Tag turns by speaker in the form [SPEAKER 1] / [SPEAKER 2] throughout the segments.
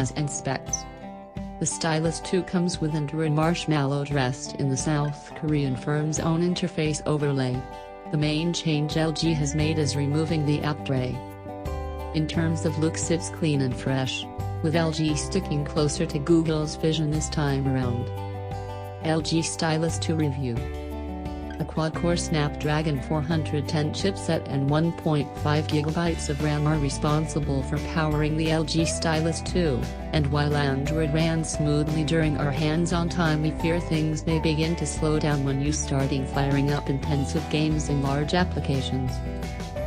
[SPEAKER 1] cameras and specs. The Stylus 2 comes with a marshmallow dressed in the South Korean firm's own interface overlay. The main change LG has made is removing the app tray. In terms of looks, it's clean and fresh, with LG sticking closer to Google's vision this time around. LG Stylus 2 review. A quad-core Snapdragon 410 chipset and 1.5 GB of RAM are responsible for powering the LG Stylus 2, and while Android ran smoothly during our hands-on time, we fear things may begin to slow down when you starting firing up intensive games in large applications.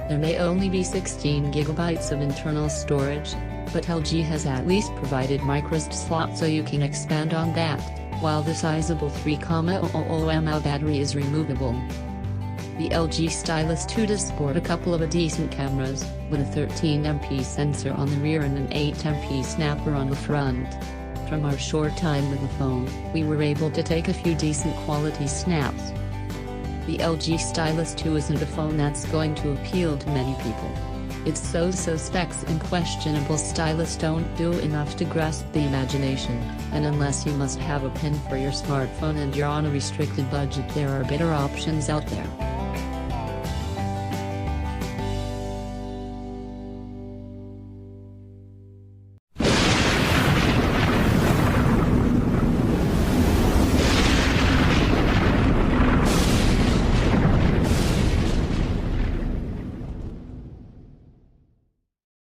[SPEAKER 1] There may only be 16 GB of internal storage, but LG has at least provided microSD slot so you can expand on that, while the sizable 3,000 mAh battery is removable. The LG Stylus 2 does sport a couple of decent cameras, with a 13MP sensor on the rear and an 8MP snapper on the front. From our short time with the phone, we were able to take a few decent quality snaps. The LG Stylus 2 isn't a phone that's going to appeal to many people. Its so-so specs and questionable stylus don't do enough to grasp the imagination, and unless you must have a pen for your smartphone and you're on a restricted budget, there are better options out there.